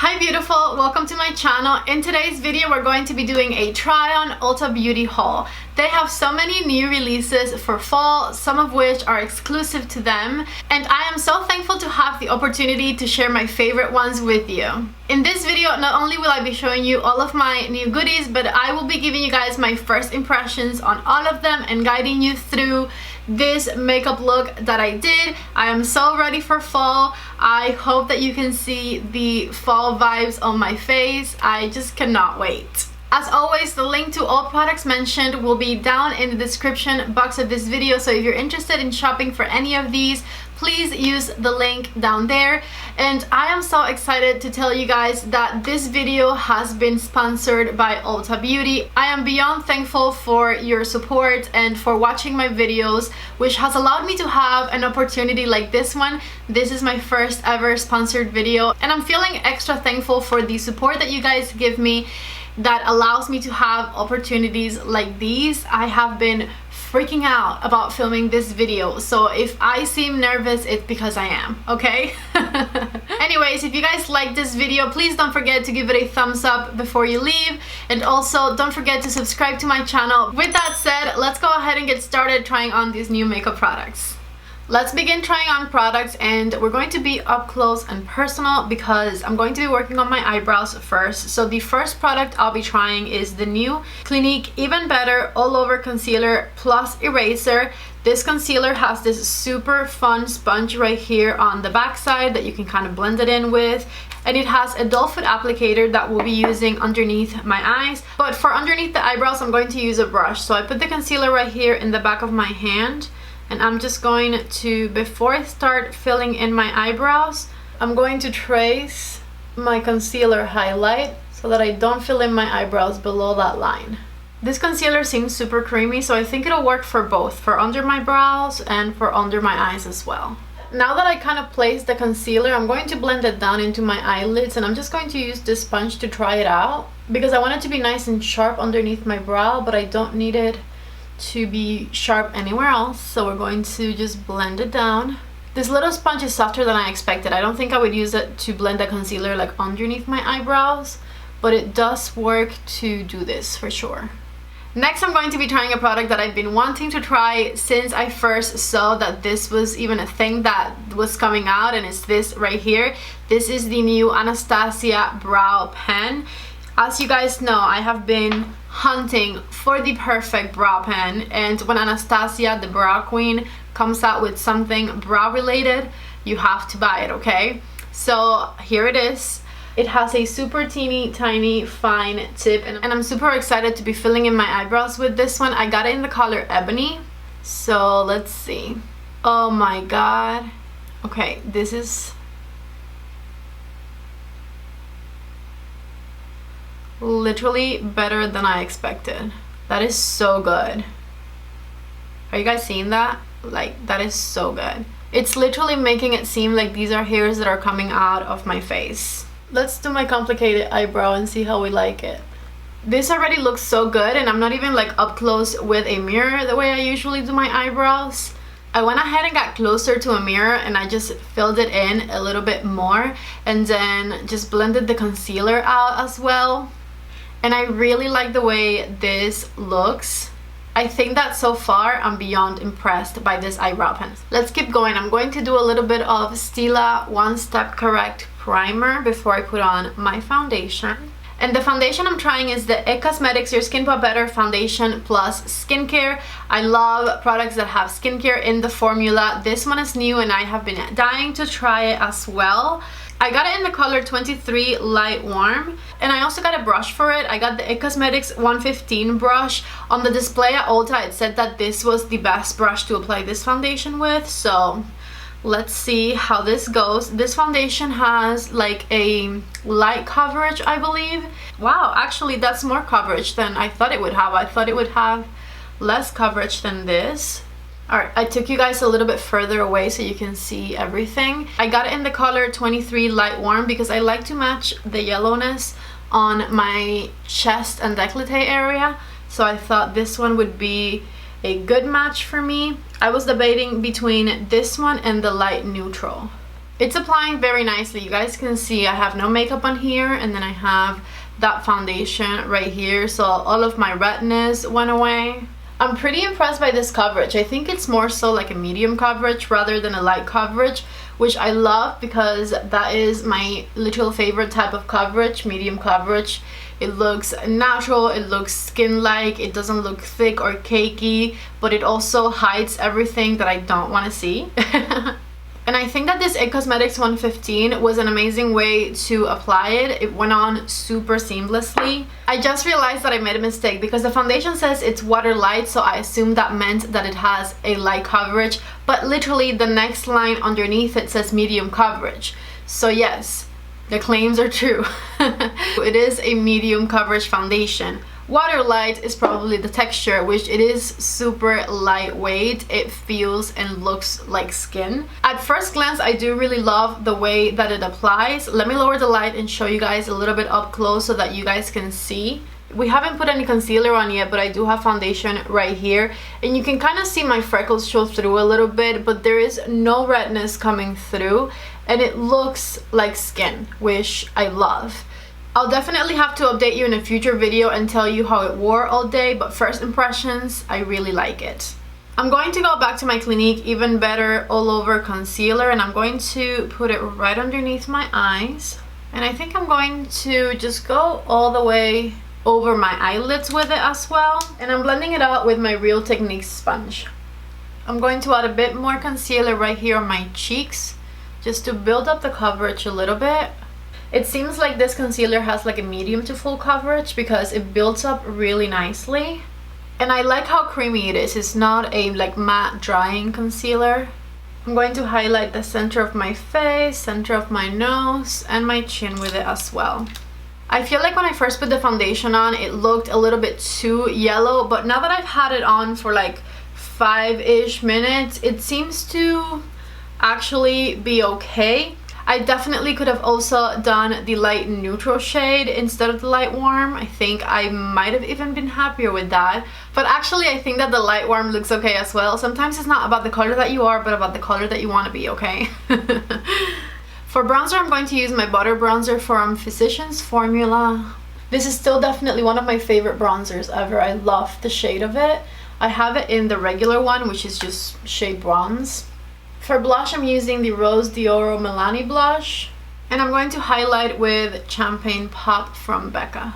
Hi beautiful, welcome to my channel. In today's video we're going to be doing a try on Ulta Beauty haul. They have so many new releases for fall, some of which are exclusive to them, and I am so thankful to have the opportunity to share my favorite ones with you. In this video, not only will I be showing you all of my new goodies, but I will be giving you guys my first impressions on all of them and guiding you through this makeup look that I did. I am so ready for fall. I hope that you can see the fall vibes on my face. I just cannot wait. As always, the link to all products mentioned will be down in the description box of this video, so if you're interested in shopping for any of these, please use the link down there. And I am so excited to tell you guys that this video has been sponsored by Ulta Beauty. I am beyond thankful for your support and for watching my videos, which has allowed me to have an opportunity like this one. This is my first ever sponsored video, and I'm feeling extra thankful for the support that you guys give me that allows me to have opportunities like these. I have been freaking out about filming this video, so if I seem nervous, it's because I am, okay? Anyways, if you guys like this video, please don't forget to give it a thumbs up before you leave, and also don't forget to subscribe to my channel. With that said, let's go ahead and get started trying on these new makeup products. Let's begin trying on products, and we're going to be up close and personal because I'm going to be working on my eyebrows first. So the first product I'll be trying is the new Clinique Even Better All Over Concealer Plus Eraser. This concealer has this super fun sponge right here on the back side that you can kind of blend it in with, and it has a doll foot applicator that we'll be using underneath my eyes. But for underneath the eyebrows, I'm going to use a brush. So I put the concealer right here in the back of my hand, and I'm just going to, before I start filling in my eyebrows, I'm going to trace my concealer highlight so that I don't fill in my eyebrows below that line. This concealer seems super creamy, so I think it'll work for both, for under my brows and for under my eyes as well. Now that I kind of placed the concealer, I'm going to blend it down into my eyelids, and I'm just going to use this sponge to try it out because I want it to be nice and sharp underneath my brow, but I don't need it to be sharp anywhere else, so we're going to just blend it down. This little sponge is softer than I expected. I don't think I would use it to blend the concealer like underneath my eyebrows, but it does work to do this for sure. Next, I'm going to be trying a product that I've been wanting to try since I first saw that this was even a thing that was coming out, and it's this right here. This is the new Anastasia brow pen. As you guys know, I have been hunting for the perfect brow pen, and when Anastasia, the brow queen, comes out with something brow related, you have to buy it, okay? So here it is. It has a super teeny tiny fine tip, and I'm super excited to be filling in my eyebrows with this one. I got it in the color Ebony, so let's see. Oh my god. Okay, this is literally better than I expected. That is so good. Are you guys seeing that? Like, that is so good. It's literally making it seem like these are hairs that are coming out of my face. Let's do my complicated eyebrow and see how we like it. This already looks so good, and I'm not even like up close with a mirror the way I usually do my eyebrows. I went ahead and got closer to a mirror, and I just filled it in a little bit more, and then just blended the concealer out as well. And I really like the way this looks. I think that so far I'm beyond impressed by this eyebrow pen. Let's keep going. I'm going to do a little bit of Stila One Step Correct primer before I put on my foundation. And the foundation I'm trying is the It Cosmetics Your Skin But Better Foundation Plus Skincare. I love products that have skincare in the formula. This one is new, and I have been dying to try it as well. I got it in the color 23 Light Warm, and I also got a brush for it. I got the It Cosmetics 115 brush. On the display at Ulta, it said that this was the best brush to apply this foundation with, so let's see how this goes. This foundation has like a light coverage, I believe. Wow, actually that's more coverage than I thought it would have. I thought it would have less coverage than this. Alright, I took you guys a little bit further away so you can see everything. I got it in the color 23 Light Warm because I like to match the yellowness on my chest and décolleté area. So I thought this one would be a good match for me. I was debating between this one and the light neutral. It's applying very nicely. You guys can see I have no makeup on here, and then I have that foundation right here, so all of my redness went away. I'm pretty impressed by this coverage. I think it's more so like a medium coverage rather than a light coverage, which I love because that is my literal favorite type of coverage, medium coverage. It looks natural, it looks skin-like, it doesn't look thick or cakey, but it also hides everything that I don't want to see. And I think that this IT Cosmetics 115 was an amazing way to apply it. It went on super seamlessly. I just realized that I made a mistake because the foundation says it's water light, so I assumed that meant that it has a light coverage, but literally the next line underneath it says medium coverage. So yes, the claims are true. It is a medium coverage foundation. Water light is probably the texture, which it is super lightweight. It feels and looks like skin. At first glance, I do really love the way that it applies. Let me lower the light and show you guys a little bit up close so that you guys can see. We haven't put any concealer on yet, but I do have foundation right here, and you can kind of see my freckles show through a little bit, but there is no redness coming through, and it looks like skin, which I love. I'll definitely have to update you in a future video and tell you how it wore all day, but first impressions, I really like it. I'm going to go back to my Clinique Even Better All Over Concealer, and I'm going to put it right underneath my eyes. And I think I'm going to just go all the way over my eyelids with it as well. And I'm blending it out with my Real Techniques sponge. I'm going to add a bit more concealer right here on my cheeks, just to build up the coverage a little bit. It seems like this concealer has like a medium to full coverage because it builds up really nicely. And I like how creamy it is. It's not a like matte drying concealer. I'm going to highlight the center of my face, center of my nose, and my chin with it as well. I feel like when I first put the foundation on, it looked a little bit too yellow, but now that I've had it on for like 5-ish minutes, it seems to actually be okay. I definitely could have also done the light neutral shade instead of the light warm. I think I might have even been happier with that. But actually, I think that the light warm looks okay as well. Sometimes it's not about the color that you are, but about the color that you want to be, okay? For bronzer, I'm going to use my Butter Bronzer from Physicians Formula. This is still definitely one of my favorite bronzers ever. I love the shade of it. I have it in the regular one, which is just shade bronze. For blush, I'm using the Rose d'Oro Milani blush, and I'm going to highlight with Champagne Pop from Becca.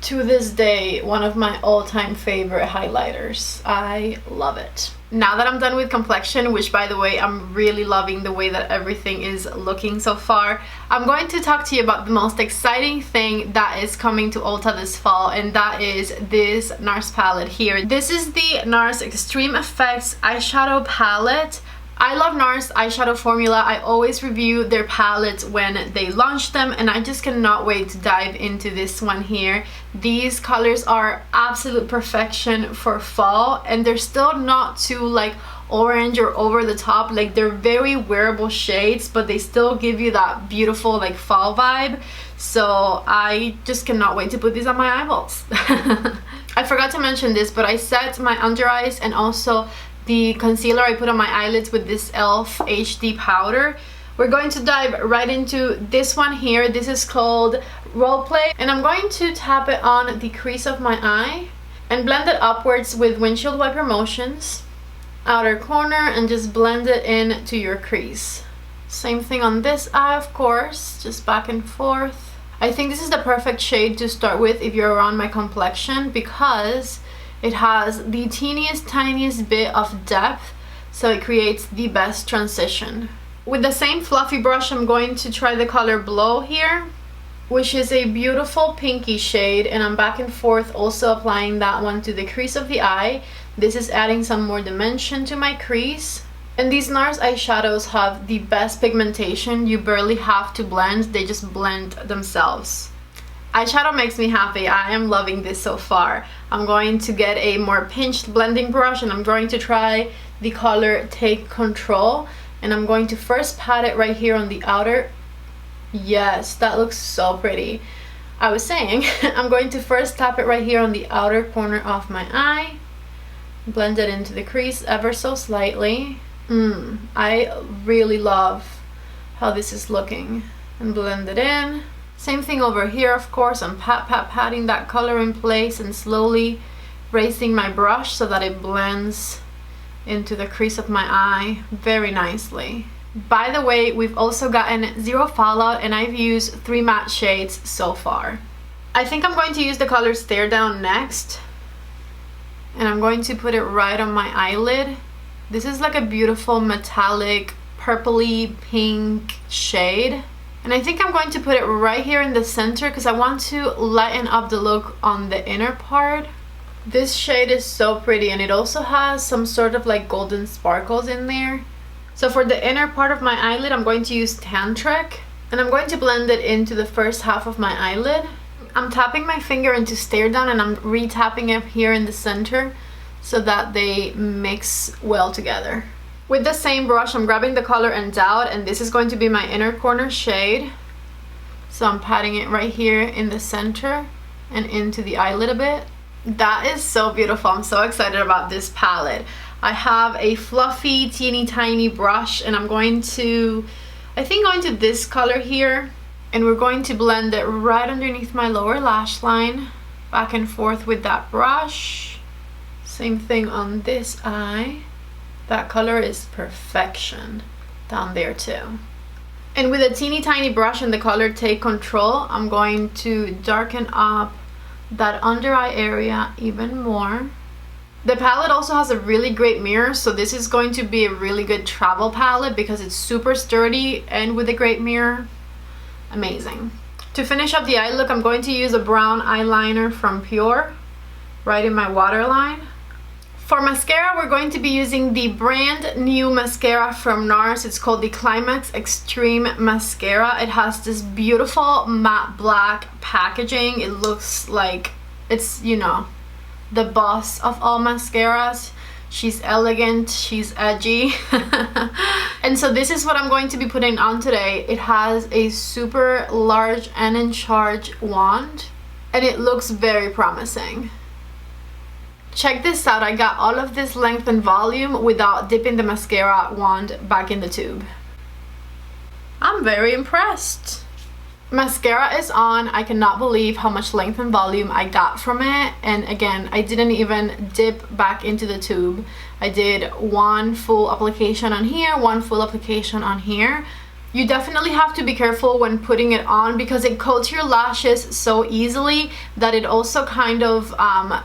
To this day, one of my all-time favorite highlighters. I love it. Now that I'm done with complexion, which by the way, I'm really loving the way that everything is looking so far, I'm going to talk to you about the most exciting thing that is coming to Ulta this fall, and that is this Nars palette here. This is the Nars Extreme Effects eyeshadow palette. I love Nars eyeshadow formula. I always review their palettes when they launch them, and I just cannot wait to dive into this one here. These colors are absolute perfection for fall, and they're still not too like orange or over the top. Like, they're very wearable shades, but they still give you that beautiful like fall vibe. So I just cannot wait to put these on my eyeballs. I forgot to mention this, but I set my under eyes and also the concealer I put on my eyelids with this e.l.f. HD powder. We're going to dive right into this one here. This is called Role Play, and I'm going to tap it on the crease of my eye and blend it upwards with windshield wiper motions, outer corner, and just blend it in to your crease. Same thing on this eye, of course, just back and forth. I think this is the perfect shade to start with if you're around my complexion, because it has the teeniest, tiniest bit of depth, so it creates the best transition. With the same fluffy brush, I'm going to try the color Blow here, which is a beautiful pinky shade, and I'm back and forth also applying that one to the crease of the eye. This is adding some more dimension to my crease. And these Nars eyeshadows have the best pigmentation. You barely have to blend, they just blend themselves. Eyeshadow makes me happy. I am loving this so far. I'm going to get a more pinched blending brush, and I'm going to try the color Take Control, and I'm going to first pat it right here on the outer. Yes, that looks so pretty. I was saying, I'm going to first tap it right here on the outer corner of my eye, blend it into the crease ever so slightly. I really love how this is looking and blend it in. Same thing over here, of course. I'm patting that color in place and slowly raising my brush so that it blends into the crease of my eye very nicely. By the way, we've also gotten zero fallout and I've used 3 matte shades so far. I think I'm going to use the color Stare Down next, and I'm going to put it right on my eyelid. This is like a beautiful metallic purpley pink shade, and I think I'm going to put it right here in the center because I want to lighten up the look on the inner part. This shade is so pretty, and it also has some sort of like golden sparkles in there. So for the inner part of my eyelid, I'm going to use Tantric, and I'm going to blend it into the first half of my eyelid. I'm tapping my finger into Stare Down and I'm re-tapping it here in the center so that they mix well together. With the same brush, I'm grabbing the color Endowed, and this is going to be my inner corner shade. So I'm patting it right here in the center and into the eyelid a bit. That is so beautiful. I'm so excited about this palette. I have a fluffy, teeny tiny brush, and I'm going to, I think, go into this color here. And we're going to blend it right underneath my lower lash line, back and forth with that brush. Same thing on this eye. That color is perfection down there too. And with a teeny tiny brush and the color Take Control, I'm going to darken up that under eye area even more. The palette also has a really great mirror, so this is going to be a really good travel palette because it's super sturdy and with a great mirror. Amazing. To finish up the eye look, I'm going to use a brown eyeliner from Pure right in my waterline. For mascara, we're going to be using the brand new mascara from Nars. It's called the Climax Extreme Mascara. It has this beautiful matte black packaging. It looks like it's, you know, the boss of all mascaras. She's elegant, she's edgy. And so this is what I'm going to be putting on today. It has a super large and in charge wand, and it looks very promising. Check this out, I got all of this length and volume without dipping the mascara wand back in the tube. I'm very impressed. Mascara is on. I cannot believe how much length and volume I got from it. And again, I didn't even dip back into the tube. I did one full application on here, one full application on here. You definitely have to be careful when putting it on because it coats your lashes so easily that it also kind of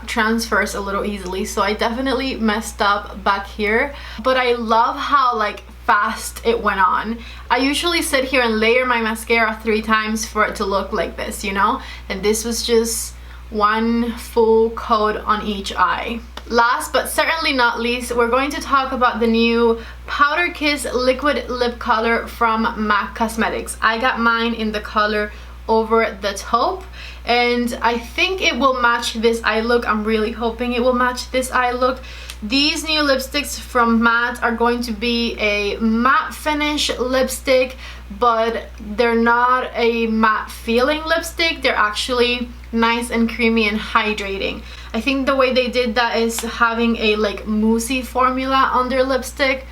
transfers a little easily. So I definitely messed up back here, but I love how like fast it went on. I usually sit here and layer my mascara 3 times for it to look like this, you know, and this was just one full coat on each eye. Last but certainly not least, we're going to talk about the new Powder Kiss liquid lip color from MAC Cosmetics. I got mine in the color Over the Taupe, and I think it will match this eye look. I'm really hoping it will match this eye look. These new lipsticks from MAC are going to be a matte finish lipstick, but they're not a matte feeling lipstick. They're actually nice and creamy and hydrating. I think the way they did that is having a like moussey formula on their lipstick.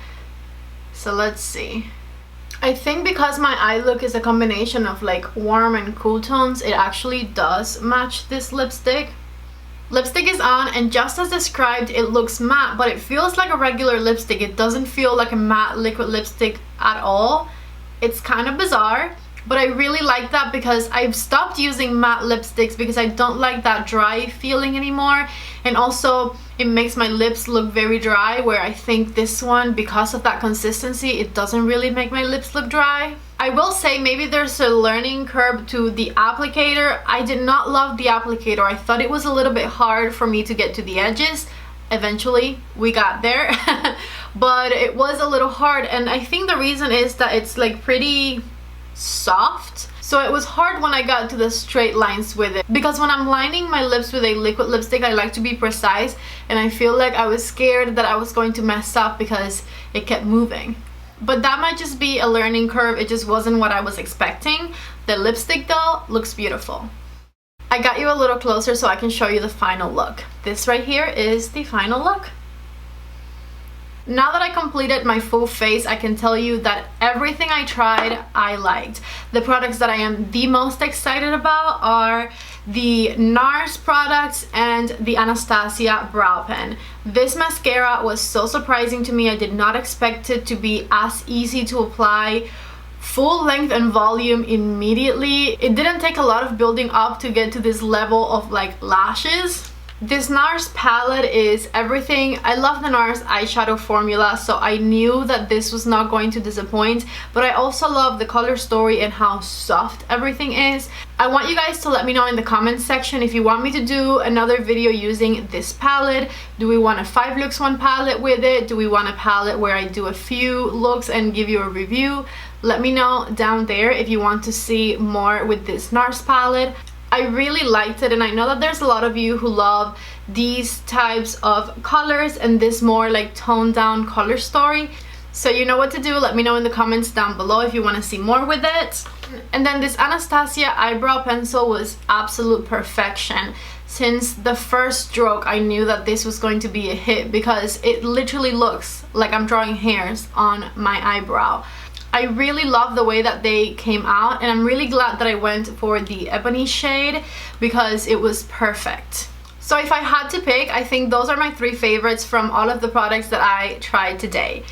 So let's see. I think because my eye look is a combination of like warm and cool tones, it actually does match this lipstick. Lipstick is on, and just as described, it looks matte, but it feels like a regular lipstick. It doesn't feel like a matte liquid lipstick at all. It's kind of bizarre, but I really like that because I've stopped using matte lipsticks because I don't like that dry feeling anymore, and also it makes my lips look very dry, where I think this one, because of that consistency, it doesn't really make my lips look dry. I will say maybe there's a learning curve to the applicator. I did not love the applicator. I thought it was a little bit hard for me to get to the edges. Eventually we got there but it was a little hard, and I think the reason is that it's like pretty soft, so it was hard when I got to the straight lines with it, because when I'm lining my lips with a liquid lipstick, I like to be precise, and I feel like I was scared that I was going to mess up because it kept moving. But that might just be a learning curve. It just wasn't what I was expecting. The lipstick though looks beautiful. I got you a little closer so I can show you the final look. This right here is the final look. Now that I completed my full face, I can tell you that everything I tried, I liked. The products that I am the most excited about are the Nars products and the Anastasia brow pen. This mascara was so surprising to me. I did not expect it to be as easy to apply, full length and volume immediately. It didn't take a lot of building up to get to this level of like lashes. This Nars palette is everything. I love the Nars eyeshadow formula, so I knew that this was not going to disappoint, but I also love the color story and how soft everything is. I want you guys to let me know in the comments section if you want me to do another video using this palette. Do we want a 5 looks 1 palette with it? Do we want a palette where I do a few looks and give you a review? Let me know down there if you want to see more with this Nars palette. I really liked it, and I know that there's a lot of you who love these types of colors and this more like toned down color story. So you know what to do. Let me know in the comments down below if you want to see more with it. And then this Anastasia eyebrow pencil was absolute perfection. Since the first stroke, I knew that this was going to be a hit because it literally looks like I'm drawing hairs on my eyebrow. I really love the way that they came out, and I'm really glad that I went for the Ebony shade because it was perfect. So if I had to pick, I think those are my 3 favorites from all of the products that I tried today.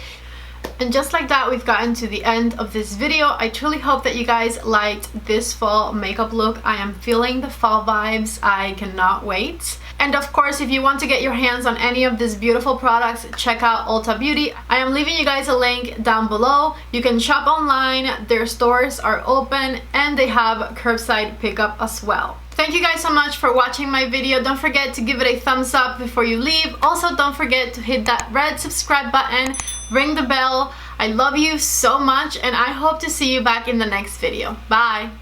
And just like that, we've gotten to the end of this video. I truly hope that you guys liked this fall makeup look. I am feeling the fall vibes. I cannot wait. And of course, if you want to get your hands on any of these beautiful products, check out Ulta Beauty. I am leaving you guys a link down below. You can shop online, their stores are open, and they have curbside pickup as well. Thank you guys so much for watching my video. Don't forget to give it a thumbs up before you leave. Also, don't forget to hit that red subscribe button, ring the bell. I love you so much, and I hope to see you back in the next video. Bye!